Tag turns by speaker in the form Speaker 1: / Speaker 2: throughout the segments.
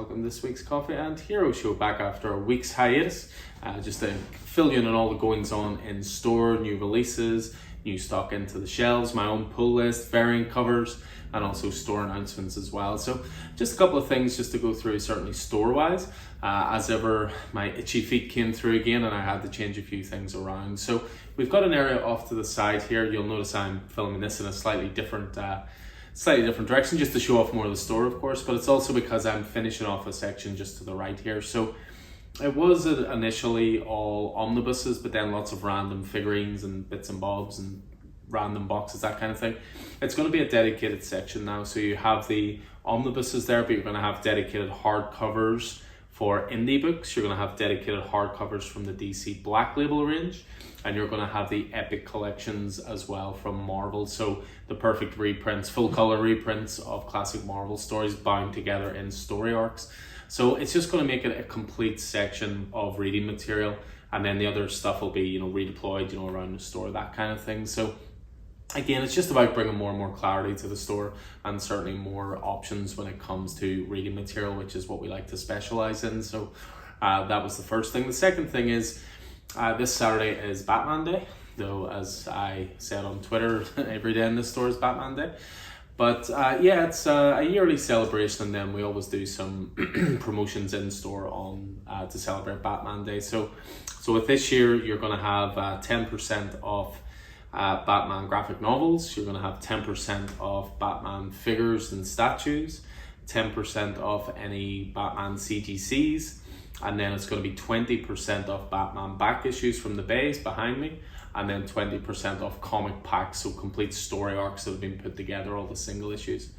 Speaker 1: welcome to this week's Coffee and Hero Show, back after a week's hiatus, just to fill you in on all the goings on in store, new releases, new stock into the shelves, my own pull list, variant covers, and also store announcements as well. So just a couple of things just to go through, certainly store wise. As ever, my itchy feet came through again and I had to change a few things around. So we've got an area off to the side here. You'll notice I'm filming this in a slightly different direction, just to show off more of the store, of course, but it's also because I'm finishing off a section just to the right here. So it was initially all omnibuses, but then lots of random figurines and bits and bobs and random boxes, that kind of thing. It's going to be a dedicated section now. So you have the omnibuses there, but you're going to have dedicated hardcovers for indie books. You're going to have dedicated hardcovers from the DC Black Label range, and you're going to have the epic collections as well from Marvel. So the perfect reprints, full color reprints of classic Marvel stories bound together in story arcs. So it's just going to make it a complete section of reading material, and then the other stuff will be, redeployed, around the store, that kind of thing. So again, it's just about bringing more and more clarity to the store, and certainly more options when it comes to reading material, which is what we like to specialize in. So that was the first thing. The second thing is, this Saturday is Batman Day, though as I said on Twitter, every day in the store is Batman Day. But it's a yearly celebration, and then we always do some promotions in store on to celebrate Batman Day. So with this year, you're going to have 10% off Batman graphic novels. You're going to have 10% off Batman figures and statues, 10% off any Batman CGCs, and then it's going to be 20% off Batman back issues from the base behind me, and then 20% off comic packs, so complete story arcs that have been put together, all the single issues.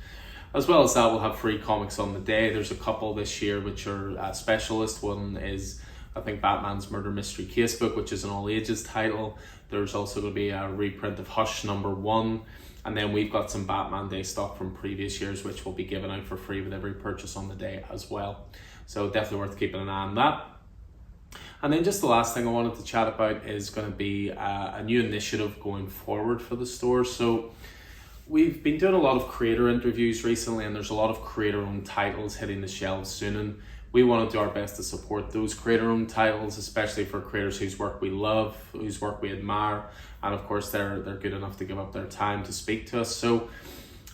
Speaker 1: As well as that, we'll have free comics on the day. There's a couple this year which are specialist. One is, I think, Batman's Murder Mystery Casebook, which is an all ages title. There's also going to be a reprint of Hush #1, and then we've got some Batman Day stock from previous years which will be given out for free with every purchase on the day as well. So definitely worth keeping an eye on that. And then just the last thing I wanted to chat about is going to be a new initiative going forward for the store. So we've been doing a lot of creator interviews recently, and there's a lot of creator-owned titles hitting the shelves soon, and we want to do our best to support those creator-owned titles, especially for creators whose work we love, whose work we admire, and of course they're good enough to give up their time to speak to us. So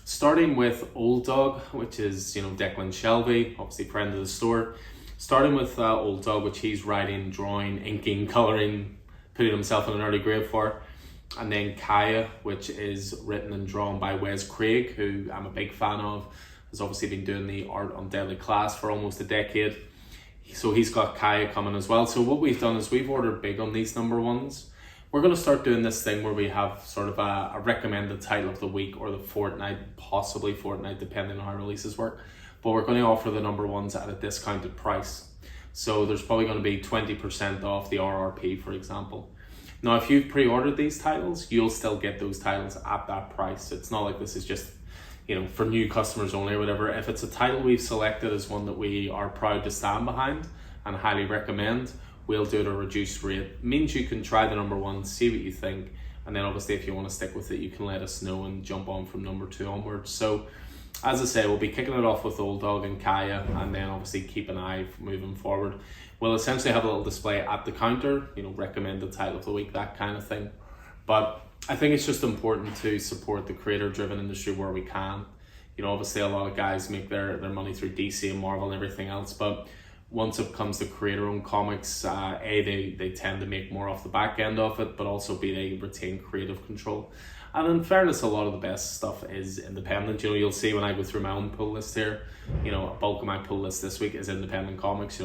Speaker 1: starting with Old Dog, which is Declan Shelby, obviously friend of the store. Starting with Old Dog, which he's writing, drawing, inking, colouring, putting himself in an early grave for. And then Kaya, which is written and drawn by Wes Craig, who I'm a big fan of. Has obviously been doing the art on Deadly Class for almost a decade. So he's got Kaya coming as well. So what we've done is we've ordered big on these #1s. We're going to start doing this thing where we have sort of a recommended title of the week or the fortnight, possibly fortnight, depending on how releases work. But we're going to offer the #1s at a discounted price. So there's probably going to be 20% off the RRP, for example. Now, if you've pre-ordered these titles, you'll still get those titles at that price. It's not like this is just, for new customers only or whatever. If it's a title we've selected as one that we are proud to stand behind and highly recommend, we'll do it at a reduced rate. It means you can try the #1, see what you think, and then obviously if you want to stick with it, you can let us know and jump on from #2 onwards. So as I say, we'll be kicking it off with Old Dog and Kaya, and then obviously keep an eye moving forward. We'll essentially have a little display at the counter, recommended title of the week, that kind of thing. But I think it's just important to support the creator-driven industry where we can. Obviously a lot of guys make their money through DC and Marvel and everything else, but once it comes to creator-owned comics, they tend to make more off the back end of it, but also they retain creative control. And in fairness, a lot of the best stuff is independent. You'll see when I go through my own pull list here, a bulk of my pull list this week is independent comics.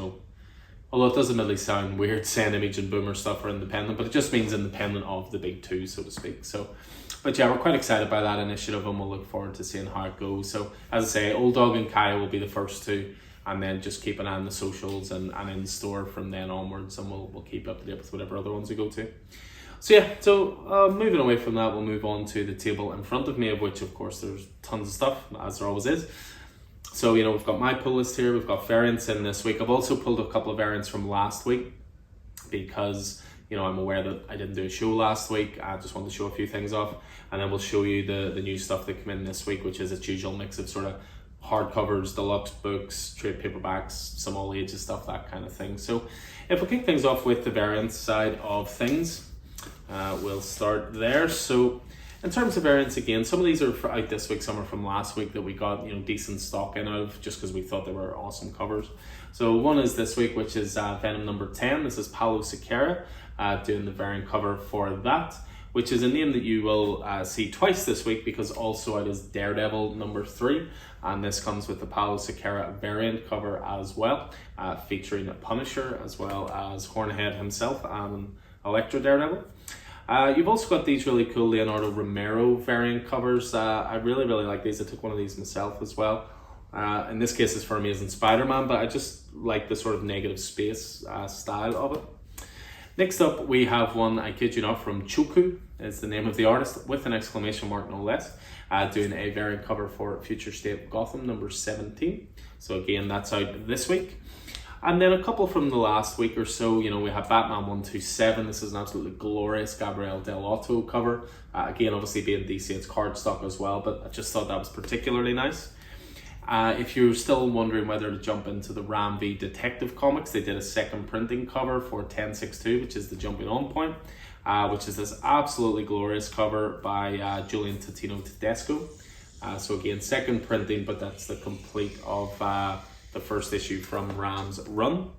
Speaker 1: Although it doesn't really sound weird saying Image and Boomer stuff are independent, but it just means independent of the big two, so to speak. But yeah, we're quite excited by that initiative, and we'll look forward to seeing how it goes. So as I say, Old Dog and Kaya will be the first two, and then just keep an eye on the socials and in the store from then onwards, and we'll keep up to date with whatever other ones we go to. So moving away from that, we'll move on to the table in front of me, of which of course there's tons of stuff, as there always is. So we've got my pull list here, we've got variants in this week. I've also pulled a couple of variants from last week because I'm aware that I didn't do a show last week. I just wanted to show a few things off, and then we'll show you the new stuff that came in this week, which is its usual mix of sort of hardcovers, deluxe books, trade paperbacks, some all ages stuff, that kind of thing. So if we kick things off with the variant side of things, we'll start there. So in terms of variants, again, some of these are out this week, some are from last week that we got decent stock in out of just because we thought they were awesome covers. So one is this week, which is Venom number 10. This is Paulo Siqueira doing the variant cover for that, which is a name that you will see twice this week because also it is Daredevil number 3, and this comes with the Paulo Siqueira variant cover as well, featuring Punisher as well as Hornhead himself and Electro Daredevil. You've also got these really cool Leonardo Romero variant covers. I really like these. I took one of these myself as well. In this case it's for Amazing Spider-Man, but I just like the sort of negative space style of it. Next up we have one, I kid you not, from Choku, is the name of the artist, with an exclamation mark no less, doing a variant cover for Future State of Gotham number 17. So again, that's out this week. And then a couple from the last week or so, we have Batman 127. This is an absolutely glorious Gabriel Del Otto cover. Again, obviously being DC, it's cardstock as well, but I just thought that was particularly nice. If you're still wondering whether to jump into the Ram V Detective Comics, they did a second printing cover for 1062, which is the jumping on point, which is this absolutely glorious cover by Julian Totino Tedesco. So again, second printing, but that's the complete of the first issue from Ram's run.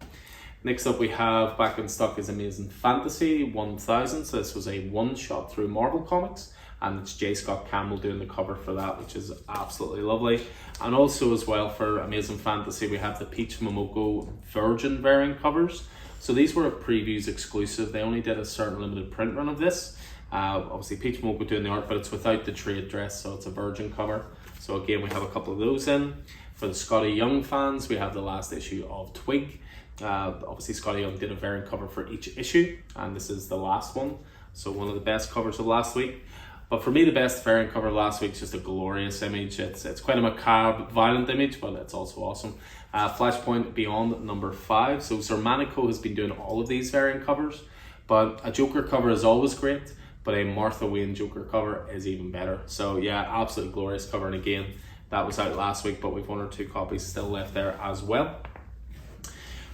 Speaker 1: Next up we have back in stock is Amazing Fantasy 1000. So this was a one-shot through Marvel Comics, and it's J. Scott Campbell doing the cover for that, which is absolutely lovely. And also as well for Amazing Fantasy we have the Peach Momoko Virgin variant covers. So these were a previews exclusive. They only did a certain limited print run of this. Obviously Peach Momoko doing the art, but it's without the trade dress, so it's a Virgin cover. So again, we have a couple of those in. For the Scotty Young fans, we have the last issue of Twig. Obviously Scotty Young did a variant cover for each issue, and this is the last one. So one of the best covers of last week. But for me, the best variant cover last week is just a glorious image. It's quite a macabre, violent image, but it's also awesome. Flashpoint Beyond number 5. So Sir Manico has been doing all of these variant covers, but a Joker cover is always great, but a Martha Wayne Joker cover is even better. So yeah, absolutely glorious cover. And again, that was out last week, but we've 1 or 2 copies still left there as well.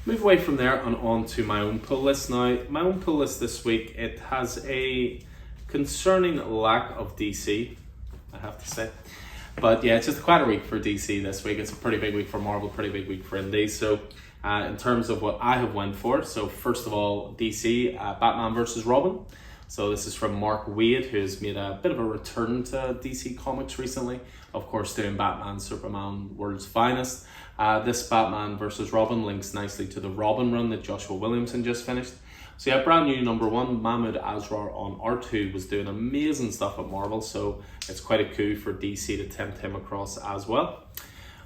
Speaker 1: Move away from there and on to my own pull list. Now, my own pull list this week, it has a concerning lack of DC, I have to say. But yeah, it's just quite a week for DC this week. It's a pretty big week for Marvel, pretty big week for Indie. So in terms of what I have went for, so first of all, DC, Batman vs. Robin. So this is from Mark Waid, who's made a bit of a return to DC Comics recently. Of course, doing Batman, Superman, World's Finest. This Batman vs. Robin links nicely to the Robin run that Joshua Williamson just finished. So yeah, brand new number 1, Mahmoud Asrar on art, who was doing amazing stuff at Marvel. So it's quite a coup for DC to tempt him across as well.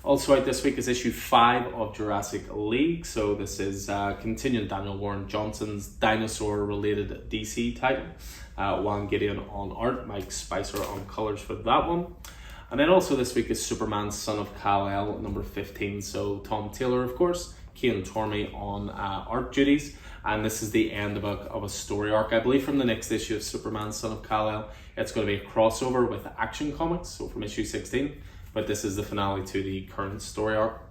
Speaker 1: Also out this week is issue 5 of Jurassic League. So this is continuing Daniel Warren Johnson's dinosaur-related DC title. Juan Gideon on art, Mike Spicer on colours for that one. And then also this week is Superman Son of Kal-El number 15. So Tom Taylor, of course, Cian Tormey on art duties. And this is the end of a story arc, I believe, from the next issue of Superman Son of Kal-El. It's going to be a crossover with Action Comics, so from issue 16. But this is the finale to the current story arc.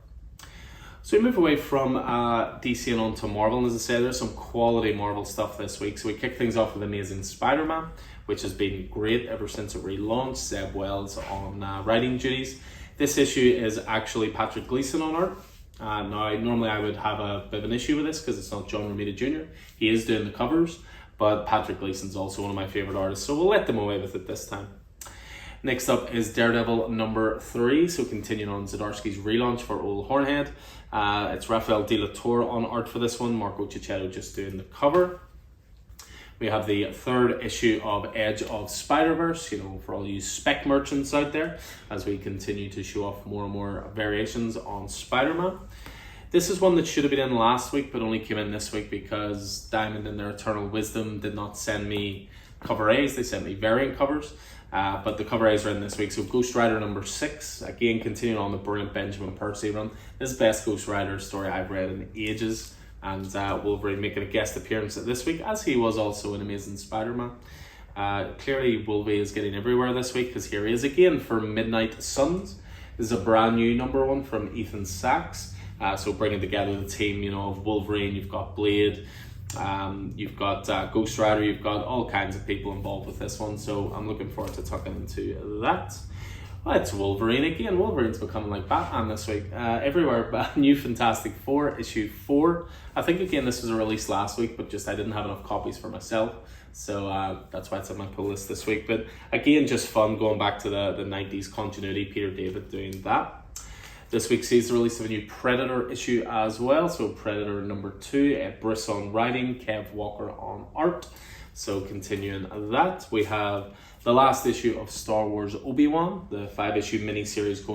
Speaker 1: So we move away from DC and on to Marvel. And as I said, there's some quality Marvel stuff this week. So we kick things off with Amazing Spider-Man, which has been great ever since it relaunched. Zeb Wells on writing duties. This issue is actually Patrick Gleason on art. Now, normally I would have a bit of an issue with this because it's not John Romita Jr. He is doing the covers, but Patrick Gleason's also one of my favourite artists, so we'll let them away with it this time. Next up is Daredevil number 3, so continuing on Zdarsky's relaunch for Old Hornhead. It's Rafael De La Torre on art for this one, Marco Cicchetto just doing the cover. We have the 3rd issue of Edge of Spider-Verse, for all you spec merchants out there, as we continue to show off more and more variations on Spider-Man. This is one that should have been in last week, but only came in this week because Diamond in their eternal wisdom did not send me cover A's, they sent me variant covers. But the cover A's are in this week. So Ghost Rider number 6, again continuing on the brilliant Benjamin Percy run. This is the best Ghost Rider story I've read in ages. And Wolverine making a guest appearance this week, as he was also in Amazing Spider-Man. Clearly Wolverine is getting everywhere this week, because here he is again for Midnight Suns. This is a brand new #1 from Ethan Sachs. So bringing together the team, you know, of Wolverine, you've got Blade, you've got Ghost Rider, you've got all kinds of people involved with this one. So I'm looking forward to tucking into that. Well, it's Wolverine again. Wolverine's becoming like Batman this week. Everywhere, new Fantastic Four, issue 4. I think again this was a release last week, but just I didn't have enough copies for myself. So that's why it's on my pull list this week. But again, just fun going back to the 90s continuity, Peter David doing that. This week sees the release of a new Predator issue as well. So Predator #2, Briss on writing, Kev Walker on art. So continuing that, we have the last issue of Star Wars Obi-Wan, the 5-issue miniseries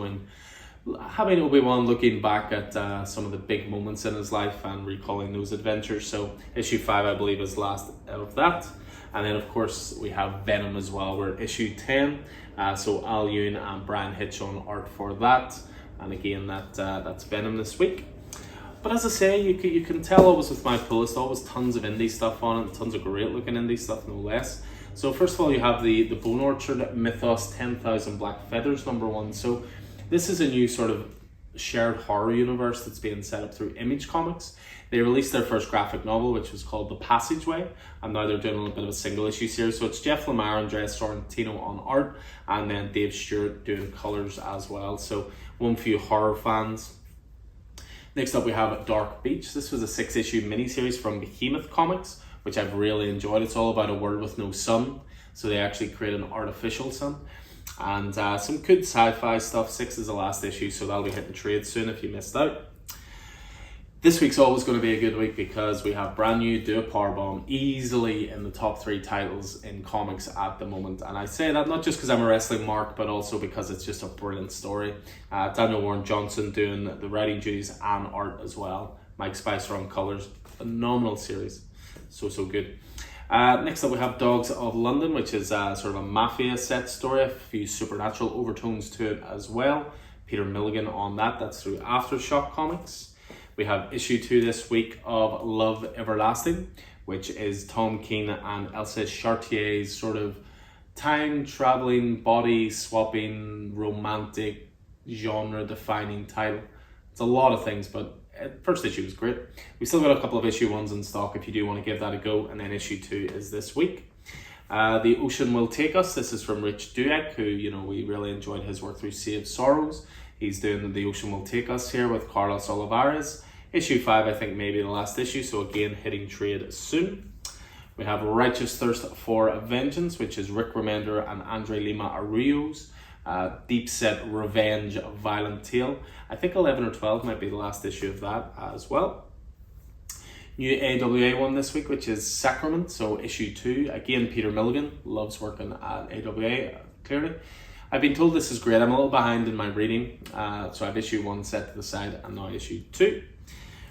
Speaker 1: having Obi-Wan looking back at some of the big moments in his life and recalling those adventures. So issue 5, I believe, is last of that. And then of course we have Venom as well. We're at issue 10. So Al Ewing and Brian Hitch on art for that. And again, that's Venom this week. But as I say, you can tell always with my pull list, always tons of indie stuff on it, tons of great looking indie stuff, no less. So first of all, you have the Bone Orchard Mythos 10,000 Black Feathers #1. So this is a new sort of shared horror universe that's being set up through Image Comics. They released their first graphic novel, which was called The Passageway, and now they're doing a little bit of a single issue series. So it's Jeff Lemire and Andrea Sorrentino on art, and then Dave Stewart doing colors as well. So one for you horror fans. Next up we have Dark Beach. This was a 6-issue miniseries from Behemoth Comics, which I've really enjoyed. It's all about a world with no sun. So they actually create an artificial sun. And some good sci-fi stuff. 6 is the last issue, so that'll be hitting trade soon if you missed out. This week's always going to be a good week because we have brand new Do a Powerbomb, easily in the top 3 titles in comics at the moment. And I say that not just because I'm a wrestling mark, but also because it's just a brilliant story. Daniel Warren Johnson doing the writing duties and art as well. Mike Spicer on colors. Phenomenal series. So good. Next up we have Dogs of London, which is sort of a mafia set story. A few supernatural overtones to it as well. Peter Milligan on that. That's through Aftershock Comics. We have issue 2 this week of Love Everlasting, which is Tom Keane and Elsa Chartier's sort of time-traveling, body-swapping, romantic, genre-defining title. It's a lot of things, but first issue was great. We still got a couple of issue 1s in stock if you do want to give that a go, and then issue 2 is this week. The Ocean Will Take Us. This is from Rich Dueck, who, you know, we really enjoyed his work through Sea of Sorrows. He's doing The Ocean Will Take Us here with Carlos Olivares. Issue 5, I think, maybe the last issue, so again, hitting trade soon. We have Righteous Thirst for Vengeance, which is Rick Remender and Andre Lima Arroyo's deep set revenge violent tale. I think 11 or 12 might be the last issue of that as well. New AWA one this week, which is Sacrament, so issue 2. Again, Peter Milligan loves working at AWA, clearly. I've been told this is great. I'm a little behind in my reading, so I've issue 1 set to the side and now issue 2.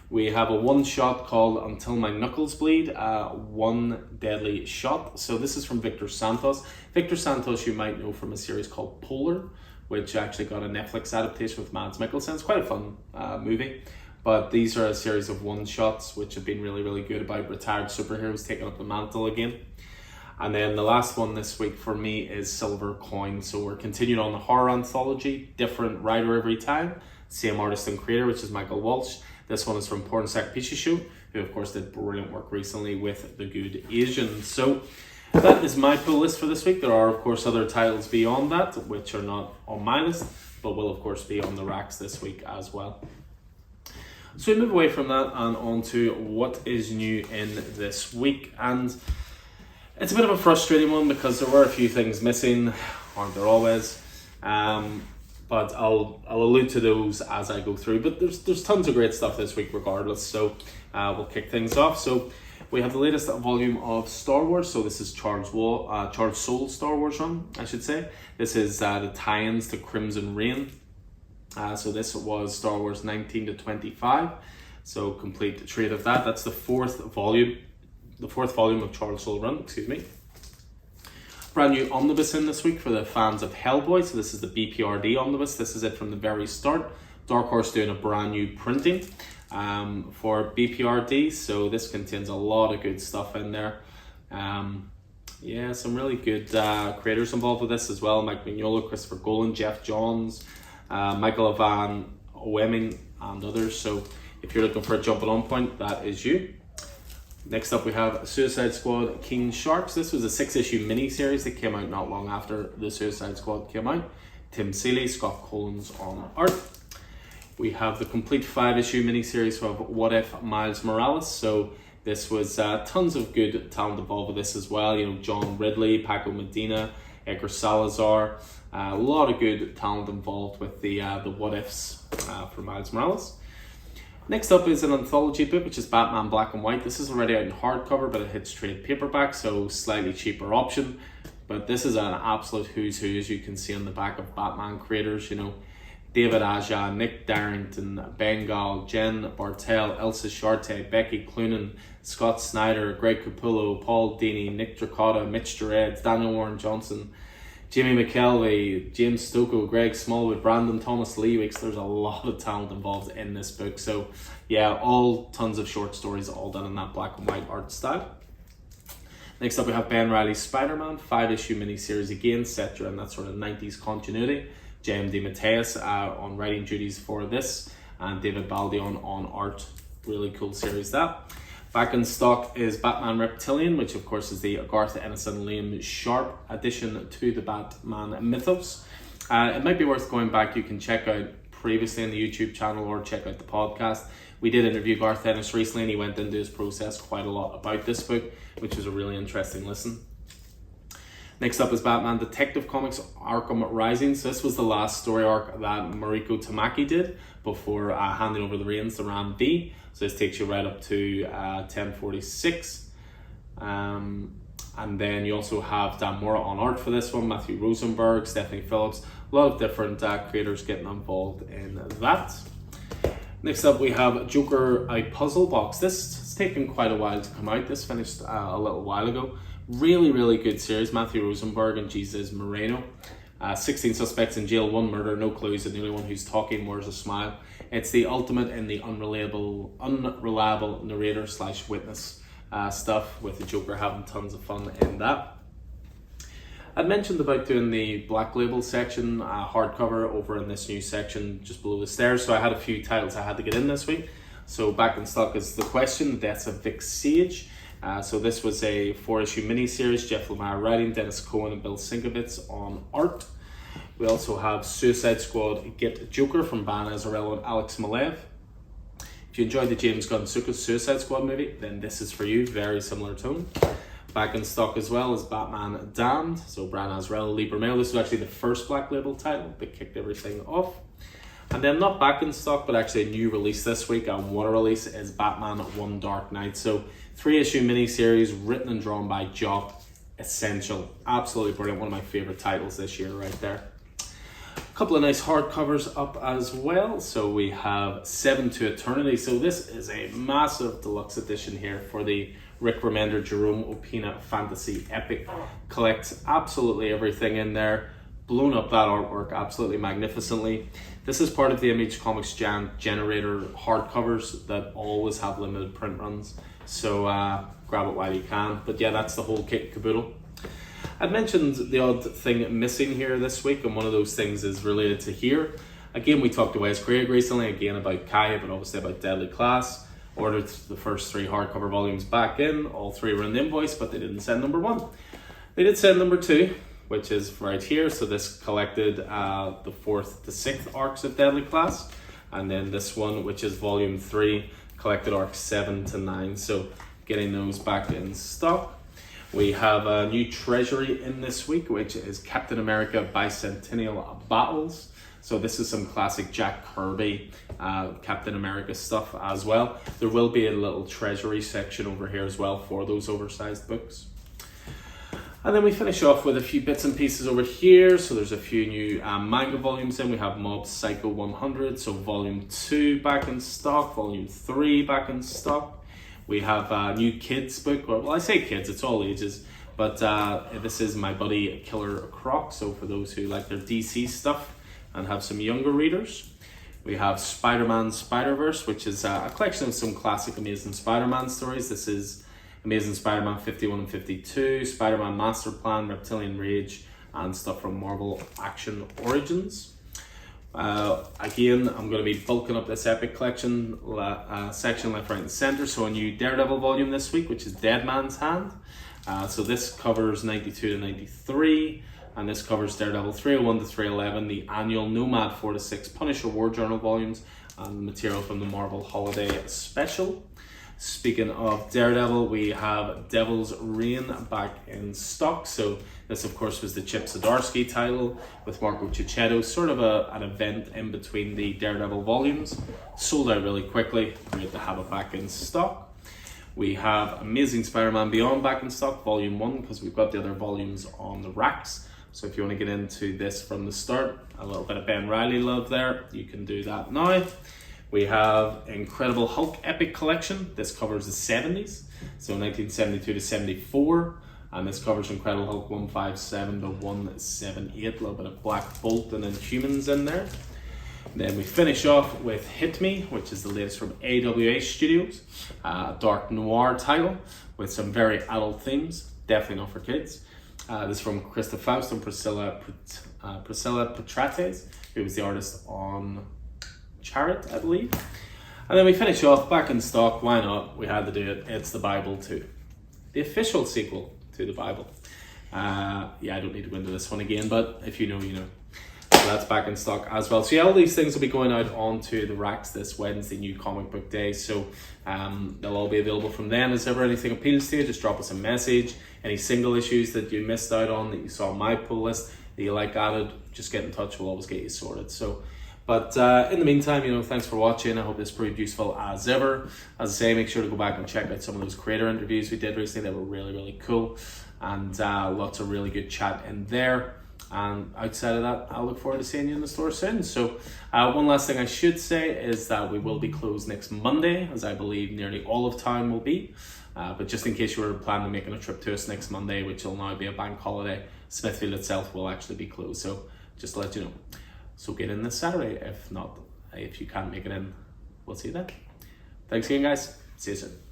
Speaker 1: We have a one-shot called Until My Knuckles Bleed, One Deadly Shot. So this is from Victor Santos. Victor Santos you might know from a series called Polar, which actually got a Netflix adaptation with Mads Mikkelsen. It's quite a fun movie. But these are a series of one-shots which have been really, really good about retired superheroes taking up the mantle again. And then the last one this week for me is Silver Coin. So we're continuing on the horror anthology, different writer every time, same artist and creator, which is Michael Walsh. This one is from Pornsak Pichishow, who of course did brilliant work recently with The Good Asian. So that is my pull list for this week. There are of course other titles beyond that, which are not on my list, but will of course be on the racks this week as well. So we move away from that and on to what is new in this week. And it's a bit of a frustrating one because there were a few things missing, aren't there always? But I'll allude to those as I go through. But there's tons of great stuff this week regardless, so we'll kick things off. So we have the latest volume of Star Wars. So this is Charles Soule Star Wars run, I should say. This is the tie-ins to Crimson Reign. So this was Star Wars 19 to 25. So complete trade of that. That's the fourth volume of Charles Soule run, excuse me. Brand new omnibus in this week for the fans of Hellboy. So this is the BPRD omnibus. This is it from the very start. Dark Horse doing a brand new printing for BPRD. So this contains a lot of good stuff in there. Yeah, some really good creators involved with this as well. Mike Mignola, Christopher Golan, Jeff Johns, Michael Van Oeming and others. So if you're looking for a jumping on point, that is you. Next up we have Suicide Squad King Sharks. This was a 6-issue mini-series that came out not long after the Suicide Squad came out. Tim Seeley, Scott Collins on art. We have the complete 5-issue mini-series of What If Miles Morales. So this was tons of good talent involved with this as well. You know, John Ridley, Paco Medina, Edgar Salazar. A lot of good talent involved with the What Ifs for Miles Morales. Next up is an anthology book, which is Batman Black and White. This is already out in hardcover, but it hits trade paperback, so slightly cheaper option. But this is an absolute who's who, as you can see on the back of Batman creators. You know, David Aja, Nick Darrington, Bengal, Jen Bartel, Elsa Sharte, Becky Cloonan, Scott Snyder, Greg Capullo, Paul Dini, Nick Dracota, Mitch Gerard, Daniel Warren Johnson, Jimmy McKelvey, James Stocco, Greg Smallwood, Brandon Thomas Leawick. There's a lot of talent involved in this book. So yeah, all tons of short stories, all done in that black and white art style. Next up we have Ben Reilly's Spider-Man, 5-issue miniseries again, set during that sort of 90s continuity. J.M. DeMatteis on writing duties for this, and David Baldion on art. Really cool series that. Back in stock is Batman Reptilian, which of course is the Garth Ennis and Liam Sharp addition to the Batman mythos. It might be worth going back. You can check out previously on the YouTube channel or check out the podcast. We did interview Garth Ennis recently, and he went into his process quite a lot about this book, which was a really interesting listen. Next up is Batman Detective Comics Arkham Rising. So this was the last story arc that Mariko Tamaki did before handing over the reins to Ram V. So this takes you right up to 1046. And then you also have Dan Mora on art for this one, Matthew Rosenberg, Stephanie Phillips. A lot of different creators getting involved in that. Next up we have Joker A Puzzle Box. This has taken quite a while to come out. This finished a little while ago. Really good series. Matthew Rosenberg and Jesus Moreno. 16 suspects in jail, 1 murder, no clues, and the only one who's talking wears a smile. It's the ultimate in the unreliable narrator / witness stuff, with the Joker having tons of fun in that. I'd mentioned about doing the Black Label section, hardcover, over in this new section just below the stairs. So I had a few titles I had to get in this week. So back in stock is The Question, The Deaths of Vic Sage. So this was a 4-issue miniseries, Jeff Lemire writing, Dennis Cohen and Bill Sienkiewicz on art. We also have Suicide Squad Get Joker from Van Azarello and Alex Maleev. If you enjoyed the James Gunn Suicide Squad movie, then this is for you. Very similar tone. Back in stock as well is Batman Damned. So Brian Azarello, Lee Bermeo. This was actually the first Black Label title that kicked everything off. And then not back in stock, but actually a new release this week, and what a release, is Batman One Dark Knight. So 3-issue miniseries written and drawn by Jock. Essential. Absolutely brilliant. One of my favorite titles this year right there. A couple of nice hardcovers up as well. So we have 7 to Eternity. So this is a massive deluxe edition here for the Rick Remender Jerome Opina Fantasy Epic. Collects absolutely everything in there. Blown up that artwork absolutely magnificently. This is part of the Image Comics Generator hardcovers that always have limited print runs. So grab it while you can. But yeah, that's the whole kit and caboodle. I'd mentioned the odd thing missing here this week, and one of those things is related to here. Again, we talked to Wes Craig recently, again about Kaya, but obviously about Deadly Class. Ordered the first 3 hardcover volumes back in. All 3 were in the invoice, but they didn't send number 1. They did send number 2, which is right here. So this collected the 4th to 6th arcs of Deadly Class. And then this one, which is volume 3, collected arcs 7 to 9. So getting those back in stock. We have a new treasury in this week, which is Captain America Bicentennial Battles. So this is some classic Jack Kirby Captain America stuff as well. There will be a little treasury section over here as well for those oversized books. And then we finish off with a few bits and pieces over here. So there's a few new manga volumes in. We have Mob Psycho 100, so volume 2 back in stock, volume 3 back in stock. We have a new kids book, well I say kids, it's all ages, but this is My Buddy Killer Croc, so for those who like their DC stuff and have some younger readers. We have Spider-Man Spider-Verse, which is a collection of some classic Amazing Spider-Man stories. This is Amazing Spider-Man 51 and 52, Spider-Man Master Plan, Reptilian Rage, and stuff from Marvel Action Origins. Again, I'm going to be bulking up this Epic collection section left, right and center. So a new Daredevil volume this week, which is Dead Man's Hand. So this covers 92 to 93, and this covers Daredevil 301 to 311, the annual Nomad 4 to 6 Punisher War Journal volumes, and material from the Marvel Holiday Special. Speaking of Daredevil, we have Devil's Reign back in stock. So this, of course, was the Chip Zdarsky title with Marco Cicchetto, sort of an event in between the Daredevil volumes. Sold out really quickly. Great to have it back in stock. We have Amazing Spider-Man Beyond back in stock, Volume 1, because we've got the other volumes on the racks. So if you want to get into this from the start, a little bit of Ben Reilly love there, you can do that now. We have Incredible Hulk Epic Collection. This covers the 70s, so 1972 to 74. And this covers Incredible Hulk 157 to 178. A little bit of Black Bolt and Inhumans in there. Then we finish off with Hit Me, which is the latest from AWA Studios. A dark noir title with some very adult themes. Definitely not for kids. This is from Krista Faust and Priscilla Petrates, who was the artist on Chariot, I believe. And then we finish off back in stock. Why not? We had to do it. It's the Bible 2, the official sequel to the Bible. Yeah, I don't need to go into this one again, but if you know, you know. So that's back in stock as well. So yeah, all these things will be going out onto the racks this Wednesday, New Comic Book Day. So they'll all be available from then. As ever anything appeals to you, just drop us a message. Any single issues that you missed out on, that you saw on my pull list, that you like added, just get in touch. We'll always get you sorted. So, but in the meantime, you know, thanks for watching. I hope this proved useful as ever. As I say, make sure to go back and check out some of those creator interviews we did recently. They were really, really cool, and lots of really good chat in there. And outside of that, I look forward to seeing you in the store soon. So one last thing I should say is that we will be closed next Monday, as I believe nearly all of town will be. But just in case you were planning on making a trip to us next Monday, which will now be a bank holiday, Smithfield itself will actually be closed. So just to let you know. So get in this Saturday. If not, if you can't make it in, we'll see you then. Thanks again, guys. See you soon.